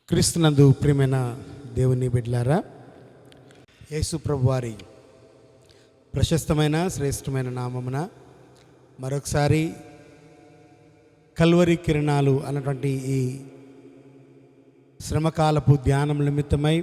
క్రీస్తునందు ప్రియమైన దేవుని బిడ్డలారా, యేసు ప్రభువారి ప్రశస్తమైన శ్రేష్టమైన నామమున మరొకసారి కల్వరి కిరణాలు అన్నటువంటి ఈ శ్రమకాలపు ధ్యానం నిమిత్తమై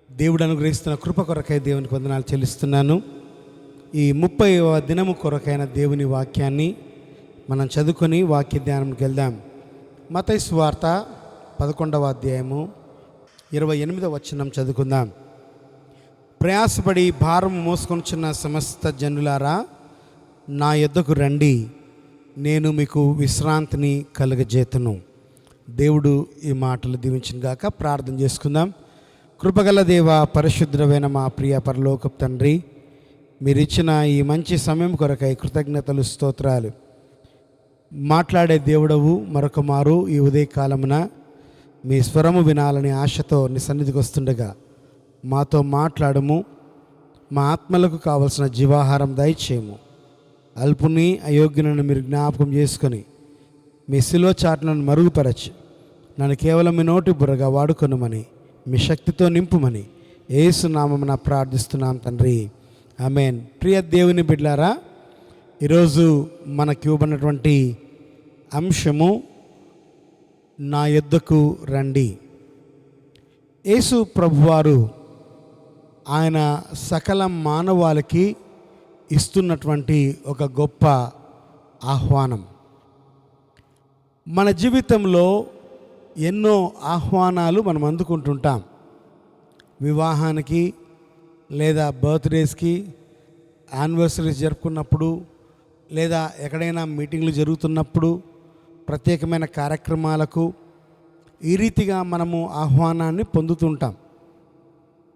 దేవుడు అనుగ్రహిస్తున్న కృప కొరకై దేవునికి వందనాలు చెల్లిస్తున్నాను. ఈ 30వ దినము కొరకైన దేవుని వాక్యాన్ని మనం చదువుకొని వాక్య ధ్యానంకి వెళ్దాం. మత్తయి సువార్త 11వ అధ్యాయము 28వ వచనం చదువుకుందాం. ప్రయాసపడి భారము మోసుకొనుచున్న సమస్త జనులారా, నా యొద్దకు రండి, నేను మీకు విశ్రాంతిని కలుగజేతును. దేవుడు ఈ మాటలు దీవించిన గాక. ప్రార్థన చేసుకుందాం. కృపగల దేవ, పరిశుద్ధమైన మా ప్రియ పరలోకపు తండ్రి, మీరిచ్చిన ఈ మంచి సమయం కొరకై కృతజ్ఞతలు, స్తోత్రాలు. మాట్లాడే దేవుడవు, మరొక మారు ఈ ఉదయకాలమున మీ స్వరము వినాలని ఆశతో నీ సన్నిధికి వస్తుండగా మాతో మాట్లాడము. మా ఆత్మలకు కావలసిన జీవాహారం దయచేయము. అల్పుని అయోగ్యులను మీరు జ్ఞాపకం చేసుకొని మీ శిలువ చాటులను మరుగుపరచి నన్ను కేవలం మీ నోటి బుర్రగా వాడుకొనుమని, మీ శక్తితో నింపుమని యేసు నామమున ప్రార్థిస్తున్నాం తండ్రి, ఆమేన్. ప్రియ దేవుని బిడ్డలారా, ఈరోజు మనకి ఇవ్వబడినటువంటి అంశము నా యొద్దకు రండి. యేసు ప్రభువారు ఆయన సకల మానవాళికి ఇస్తున్నటువంటి ఒక గొప్ప ఆహ్వానం. మన జీవితంలో ఎన్నో ఆహ్వానాలు మనం అందుకుంటుంటాం. వివాహానికి లేదా బర్త్డేస్కి, యానివర్సరీస్ జరుపుకున్నప్పుడు, లేదా ఎక్కడైనా మీటింగ్లు జరుగుతున్నప్పుడు, ప్రత్యేకమైన కార్యక్రమాలకు ఈ రీతిగా మనము ఆహ్వానాన్ని పొందుతుంటాం.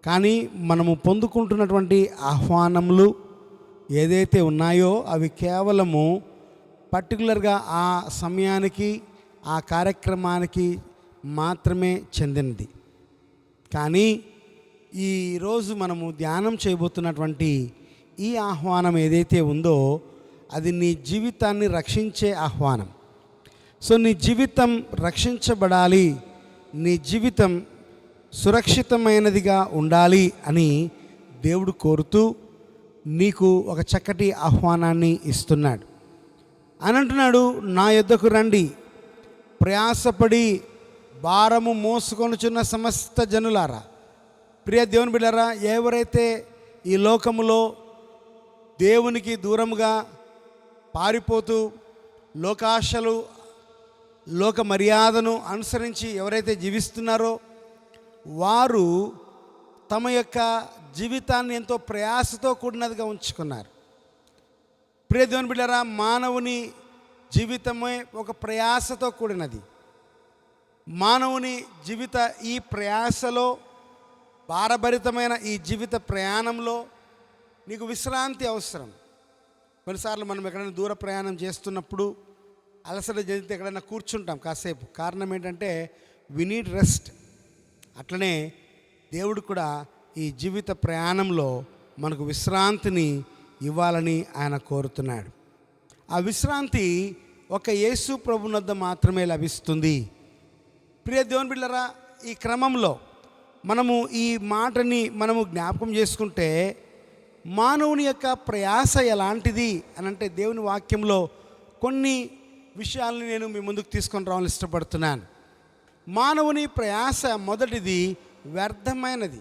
కానీ మనము పొందుకుంటున్నటువంటి ఆహ్వానములు ఏదైతే ఉన్నాయో అవి కేవలము పర్టికులర్గా ఆ సమయానికి, ఆ కార్యక్రమానికి మాత్రమే చెందినది. కానీ ఈరోజు మనము ధ్యానం చేయబోతున్నటువంటి ఈ ఆహ్వానం ఏదైతే ఉందో అది నీ జీవితాన్ని రక్షించే ఆహ్వానం. సో నీ జీవితం రక్షించబడాలి, నీ జీవితం సురక్షితమైనదిగా ఉండాలి అని దేవుడు కోరుతూ నీకు ఒక చక్కటి ఆహ్వానాన్ని ఇస్తున్నాడు. అని అంటున్నాడు, నా యొద్దకు రండి, ప్రయాసపడి భారము మోసుకొనుచున్న సమస్త జనులారా. ప్రియ దేవుని బిడ్డలారా, ఎవరైతే ఈ లోకములో దేవునికి దూరముగా పారిపోతూ లోకాశలు, లోక మర్యాదను అనుసరించి ఎవరైతే జీవిస్తున్నారో వారు తమ యొక్క జీవితాన్ని ఎంతో ప్రయాసతో కూడినదిగా ఉంచుకున్నారు. ప్రియ దేవుని బిడ్డలారా, మానవుని జీవితమే ఒక ప్రయాసతో కూడినది. మానవుని జీవిత ఈ ప్రయాసలో, భారభరితమైన ఈ జీవిత ప్రయాణంలో నీకు విశ్రాంతి అవసరం. కొన్నిసార్లు మనం ఎక్కడైనా దూర ప్రయాణం చేస్తున్నప్పుడు అలసట చెందితే ఎక్కడైనా కూర్చుంటాం కాసేపు. కారణం ఏంటంటే వి నీడ్ రెస్ట్. అట్లనే దేవుడు కూడా ఈ జీవిత ప్రయాణంలో మనకు విశ్రాంతిని ఇవ్వాలని ఆయన కోరుతున్నాడు. ఆ విశ్రాంతి ఒక యేసు ప్రభువద్ద మాత్రమే లభిస్తుంది. ప్రియ దేవుని బిడ్డలారా, ఈ క్రమంలో మనము ఈ మాటని మనము జ్ఞాపకం చేసుకుంటే మానవుని యొక్క ప్రయాస ఎలాంటిది అని అంటే దేవుని వాక్యంలో కొన్ని విషయాలను నేను మీ ముందుకు తీసుకొని రావాలని ఇష్టపడుతున్నాను. మానవుని ప్రయాస మొదటిది వ్యర్థమైనది.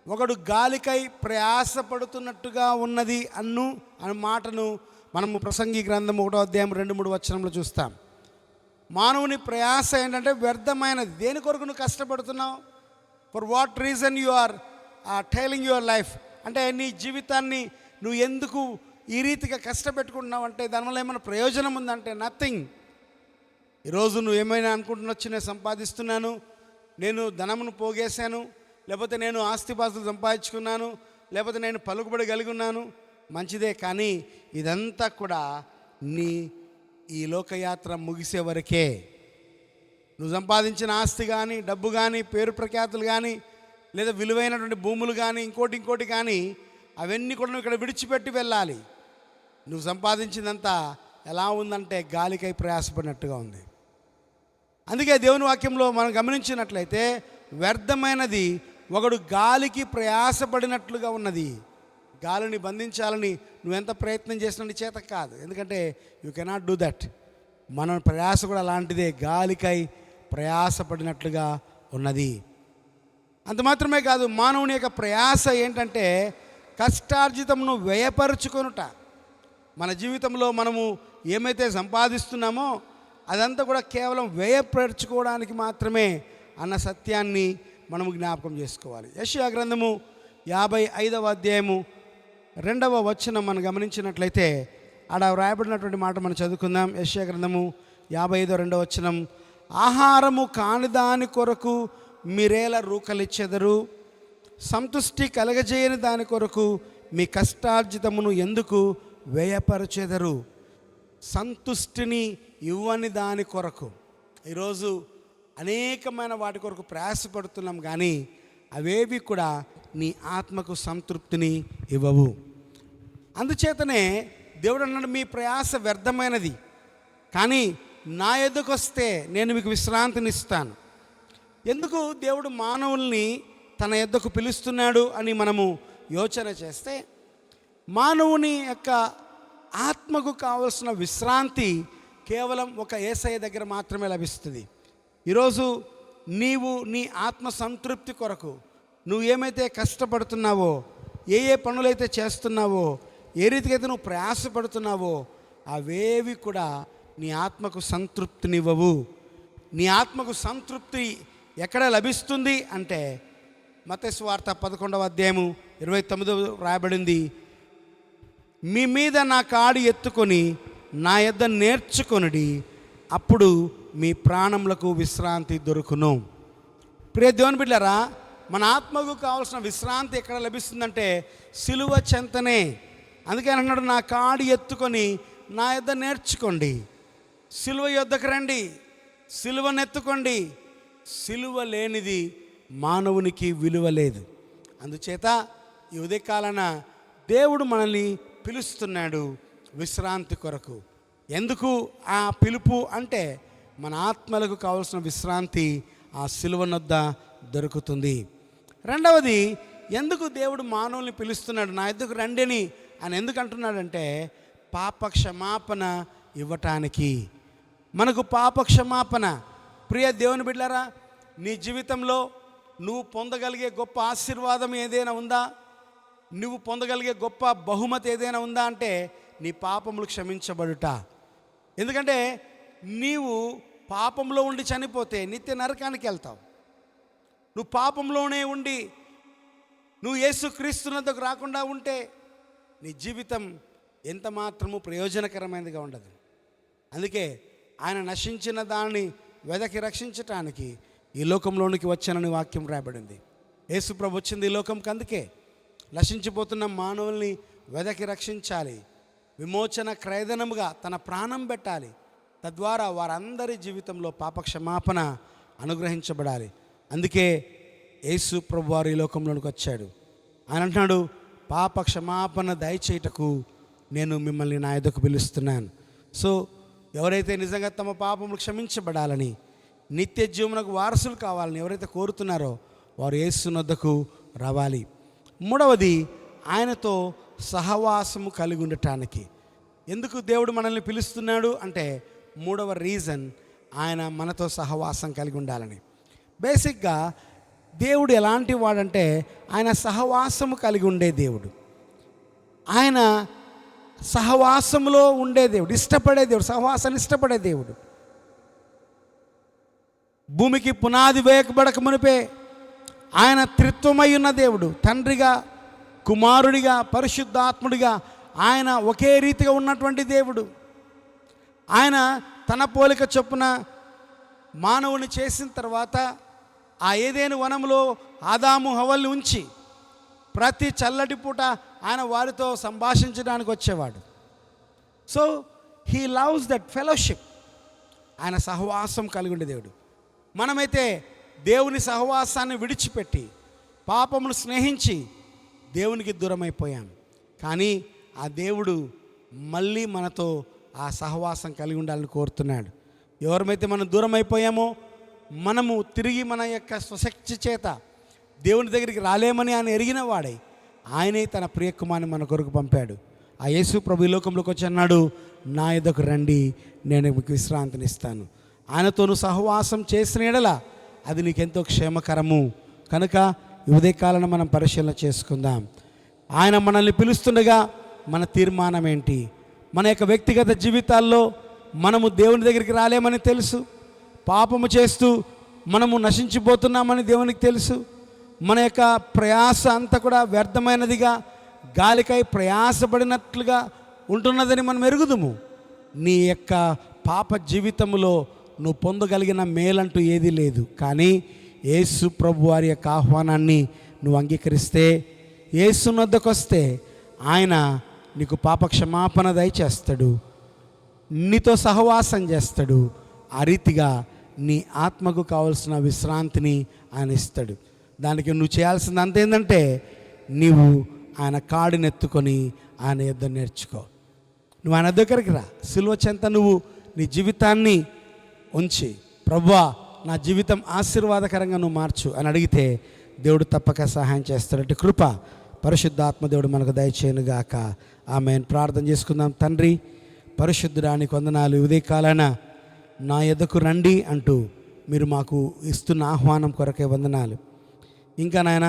ఒకడు గాలికై ప్రయాసపడుతున్నట్టుగా ఉన్నది అనే మాటను మనము ప్రసంగి గ్రంథం 1వ అధ్యాయం 2-3 వచనంలో చూస్తాం. మానవుని ప్రయాస ఏంటంటే వ్యర్థమైనది. దేని కొరకు నువ్వు కష్టపడుతున్నావు? For what reason you are toiling your life అంటే నీ జీవితాన్ని నువ్వు ఎందుకు ఈ రీతిగా కష్టపెట్టుకుంటున్నావు అంటే దానివల్ల ఏమైనా ప్రయోజనం ఉందంటే నథింగ్. ఈరోజు నువ్వు ఏమైనా అనుకుంటున్నొచ్చి నేను సంపాదిస్తున్నాను, నేను ధనమును పోగేశాను, లేకపోతే నేను ఆస్తిపాస్తులు సంపాదించుకున్నాను, లేకపోతే నేను పలుకుబడి కలిగి ఉన్నాను, మంచిదే. కానీ ఇదంతా కూడా నీ ఈ లోకయాత్ర ముగిసే వరకే. నువ్వు సంపాదించిన ఆస్తి కానీ, డబ్బు కానీ, పేరు ప్రఖ్యాతులు కానీ, లేదా విలువైనటువంటి భూములు కానీ, ఇంకోటి కానీ అవన్నీ కూడా నువ్వు ఇక్కడ విడిచిపెట్టి వెళ్ళాలి. నువ్వు సంపాదించిందంతా ఎలా ఉందంటే గాలికై ప్రయాసపడినట్టుగా ఉంది. అందుకే దేవుని వాక్యంలో మనం గమనించినట్లయితే వ్యర్థమైనది ఒకడు గాలికి ప్రయాసపడినట్లుగా ఉన్నది. గాలిని బంధించాలని నువ్వెంత ప్రయత్నం చేసినా నీ చేత కాదు, ఎందుకంటే యూ కెనాట్ డూ దట్. మన ప్రయాస కూడా అలాంటిదే, గాలికై ప్రయాసపడినట్లుగా ఉన్నది. అంత మాత్రమే కాదు, మానవుని యొక్క ప్రయాస ఏంటంటే కష్టార్జితమును వ్యయపరుచుకొనుట. మన జీవితంలో మనము ఏమైతే సంపాదిస్తున్నామో అదంతా కూడా కేవలం వ్యయపరచుకోవడానికి మాత్రమే అన్న సత్యాన్ని మనము జ్ఞాపకం చేసుకోవాలి. యెషయా గ్రంథము 55వ అధ్యాయము 2వ వచనం మనం గమనించినట్లయితే ఆడ వ్రాయబడినటువంటి మాట మనం చదువుకుందాం. యెషయా గ్రంథము 55:2 వచనం, ఆహారము కాని దాని కొరకు మీరేలా రూకలిచ్చెదరు, సంతుష్టి కలగజేయని దాని కొరకు మీ కష్టార్జితమును ఎందుకు వ్యయపరచెదరు. సంతుష్టిని ఇవ్వని దాని కొరకు ఈరోజు అనేకమైన వాటి కొరకు ప్రయాసపడుతున్నాం, కానీ అవేవి కూడా నీ ఆత్మకు సంతృప్తిని ఇవ్వవు. అందుచేతనే దేవుడు అన్నాడు, మీ ప్రయాస వ్యర్థమైనది, కానీ నా ఎదుకు వస్తే నేను మీకు విశ్రాంతిని ఇస్తాను. ఎందుకు దేవుడు మానవుల్ని తన యొద్దకు పిలుస్తున్నాడు అని మనము యోచన చేస్తే, మానవుని యొక్క ఆత్మకు కావలసిన విశ్రాంతి కేవలం ఒక యేసయ్య దగ్గర మాత్రమే లభిస్తుంది. ఈరోజు నీవు నీ ఆత్మ సంతృప్తి కొరకు నువ్వు ఏమైతే కష్టపడుతున్నావో, ఏ పనులైతే చేస్తున్నావో, ఏ రీతికైతే నువ్వు ప్రయాసపడుతున్నావో అవేవి కూడా నీ ఆత్మకు సంతృప్తినివ్వవు. నీ ఆత్మకు సంతృప్తి ఎక్కడ లభిస్తుంది అంటే మత్తయి సువార్త 11వ అధ్యాయము 29 రాయబడింది, మీ మీద నా కాడి ఎత్తుకొని నా యొద్ద నేర్చుకొనుడి, అప్పుడు మీ ప్రాణములకు విశ్రాంతి దొరుకును. ప్రియ దేవుని బిడ్డలారా, మన ఆత్మకు కావాల్సిన విశ్రాంతి ఎక్కడ లభిస్తుందంటే సిలువ చెంతనే. అందుకే అన్నాడు, నా కాడి ఎత్తుకొని నా యొద్ద నేర్చుకోండి. సిలువ యొద్దకు రండి, సిలువనెత్తుకోండి. సిలువ లేనిది మానవునికి విలువ లేదు. అందుచేత ఈ ఉదయకాలన దేవుడు మనల్ని పిలుస్తున్నాడు విశ్రాంతి కొరకు. ఎందుకు ఆ పిలుపు అంటే మన ఆత్మలకు కావలసిన విశ్రాంతి ఆ సిలువనొద్ద దొరుకుతుంది. రెండవది, ఎందుకు దేవుడు మానవుల్ని పిలుస్తున్నాడు, నా ఎద్దుకు రండి అని ఆయన ఎందుకు అంటున్నాడంటే పాప క్షమాపణ ఇవ్వటానికి. మనకు పాప క్షమాపణ. ప్రియ దేవుని బిడ్డలారా, నీ జీవితంలో నువ్వు పొందగలిగే గొప్ప ఆశీర్వాదం ఏదైనా ఉందా, నువ్వు పొందగలిగే గొప్ప బహుమతి ఏదైనా ఉందా అంటే నీ పాపములు క్షమించబడుట. ఎందుకంటే నీవు పాపంలో ఉండి చనిపోతే నిత్య నరకానికి వెళ్తావు. నువ్వు పాపంలోనే ఉండి నువ్వు యేసుక్రీస్తునందుకు రాకుండా ఉంటే నీ జీవితం ఎంత మాత్రము ప్రయోజనకరమైనదిగా ఉండదు. అందుకే ఆయన నశించిన దాన్ని వెదకి రక్షించటానికి ఈ లోకంలోనికి వచ్చానని వాక్యం రాయబడింది. యేసు ప్రభు వచ్చింది ఈ లోకంకి, అందుకే నశించిపోతున్న మానవుల్ని వెదకి రక్షించాలి, విమోచన క్రయధనముగా తన ప్రాణం పెట్టాలి. తద్వారా వారందరి జీవితంలో పాప క్షమాపణ అనుగ్రహించబడాలి. అందుకే యేసు ప్రభు వారు ఈ లోకంలోనికి వచ్చాడు. ఆయన అంటున్నాడు, పాప క్షమాపణ దయచేయుటకు నేను మిమ్మల్ని నా యొద్దకు పిలుస్తున్నాను. సో ఎవరైతే నిజంగా తమ పాపములు క్షమించబడాలని, నిత్య జీవనకు వారసులు కావాలని ఎవరైతే కోరుతున్నారో వారు యేసునొద్దకు రావాలి. మూడవది, ఆయనతో సహవాసము కలిగి ఉండటానికి. ఎందుకు దేవుడు మనల్ని పిలుస్తున్నాడు అంటే మూడవ రీజన్, ఆయన మనతో సహవాసం కలిగి ఉండాలని. బేసిక్గా దేవుడు ఎలాంటి వాడంటే ఆయన సహవాసము కలిగి ఉండే దేవుడు. ఆయన సహవాసములో ఉండే దేవుడు, ఇష్టపడే దేవుడు, సహవాసాన్ని ఇష్టపడే దేవుడు. భూమికి పునాది వేయకబడక మునిపే ఆయన త్రిత్వమై ఉన్న దేవుడు. తండ్రిగా, కుమారుడిగా, పరిశుద్ధాత్ముడిగా ఆయన ఒకే రీతిగా ఉన్నటువంటి దేవుడు. ఆయన తన పోలిక చొప్పున మానవుని చేసిన తర్వాత ఆ ఏదైనా వనంలో ఆదాము హవ్వల్ని ఉంచి ప్రతి చల్లటి పూట ఆయన వారితో సంభాషించడానికి వచ్చేవాడు. So he loves that fellowship. ఆయన సహవాసం కలిగి ఉండే దేవుడు. మనమైతే దేవుని సహవాసాన్ని విడిచిపెట్టి పాపమును స్నేహించి దేవునికి దూరమైపోయాం. కానీ ఆ దేవుడు మళ్ళీ మనతో ఆ సహవాసం కలిగి ఉండాలని కోరుతున్నాడు. ఎవరమైతే మనం దూరం అయిపోయామో మనము తిరిగి మన యొక్క స్వశక్తి చేత దేవుని దగ్గరికి రాలేమని ఆయన ఎరిగిన వాడై ఆయనే తన ప్రియకుమార్ని మన కొరకు పంపాడు. ఆ యేసు ప్రభు ఈ లోకంలోకి వచ్చి అన్నాడు, నా యొద్దకు రండి, నేను మీకు విశ్రాంతిని ఇస్తాను. ఆయనతోను సహవాసం చేసిన యెడల అది నీకెంతో క్షేమకరము. కనుక ఈ ఉదయకాలను మనం పరిశీలన చేసుకుందాం. ఆయన మనల్ని పిలుస్తుండగా మన తీర్మానం ఏంటి? మన యొక్క వ్యక్తిగత జీవితాల్లో మనము దేవుని దగ్గరికి రాలేమని తెలుసు, పాపము చేస్తూ మనము నశించిపోతున్నామని దేవునికి తెలుసు. మన యొక్క ప్రయాస అంతా కూడా వ్యర్థమైనదిగా, గాలికై ప్రయాసపడినట్లుగా ఉంటున్నదని మనం ఎరుగుదుము. నీ యొక్క పాప జీవితంలో నువ్వు పొందగలిగిన మేలంటూ ఏదీ లేదు. కానీ యేసు ప్రభు వారి యొక్క ఆహ్వానాన్ని నువ్వు అంగీకరిస్తే, యేసు వద్దకు వస్తే ఆయన నీకు పాప క్షమాపణ దయచేస్తాడు, నీతో సహవాసం చేస్తాడు. ఆ రీతిగా నీ ఆత్మకు కావలసిన విశ్రాంతిని ఆయన ఇస్తాడు. దానికి నువ్వు చేయాల్సింది అంతేంటంటే నీవు ఆయన కాడిని ఎత్తుకొని ఆయన యొద్ద నేర్చుకో. నువ్వు ఆయన దగ్గరికి రా, సిలువ చెంత నువ్వు నీ జీవితాన్ని ఉంచి, ప్రభువా నా జీవితం ఆశీర్వాదకరంగా నువ్వు మార్చు అని అడిగితే దేవుడు తప్పక సహాయం చేస్తాడు. కృప పరిశుద్ధాత్మ దేవుడు మనకు దయచేయనుగాక. ఆమేన్. ప్రార్థన చేసుకుందాం. తండ్రి పరిశుద్ధుడానికి వందనాలు. ఉదయకాలాన నా యొద్దకు రండి అంటూ మీరు మాకు ఇస్తున్న ఆహ్వానం కొరకే వందనాలు. ఇంకా నాయన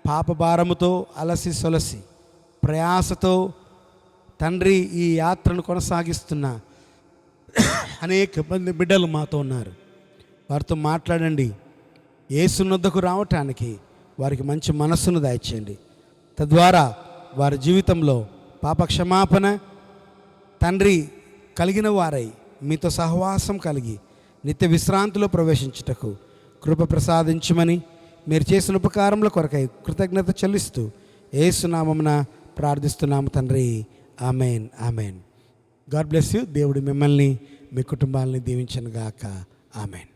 పాప భారముతో అలసి సొలసి ప్రయాసతో తండ్రి ఈ యాత్రను కొనసాగిస్తున్న అనేక మంది బిడ్డలు మాతో ఉన్నారు. వారితో మాట్లాడండి. యేసు వద్దకు రావటానికి వారికి మంచి మనస్సును దయచేయండి. తద్వారా వారి జీవితంలో పాప క్షమాపణ తండ్రి కలిగిన వారై మీతో సహవాసం కలిగి నిత్య విశ్రాంతిలో ప్రవేశించుటకు కృప ప్రసాదించమని మీరు చేసిన ఉపకారముల కొరకై కృతజ్ఞత చెల్లిస్తూ యేసు నామమున ప్రార్థిస్తున్నాము తండ్రి. Amen, amen. God bless you. దేవుడు మిమ్మల్ని మీ కుటుంబాలని దీవించను గాక. ఆమెన్.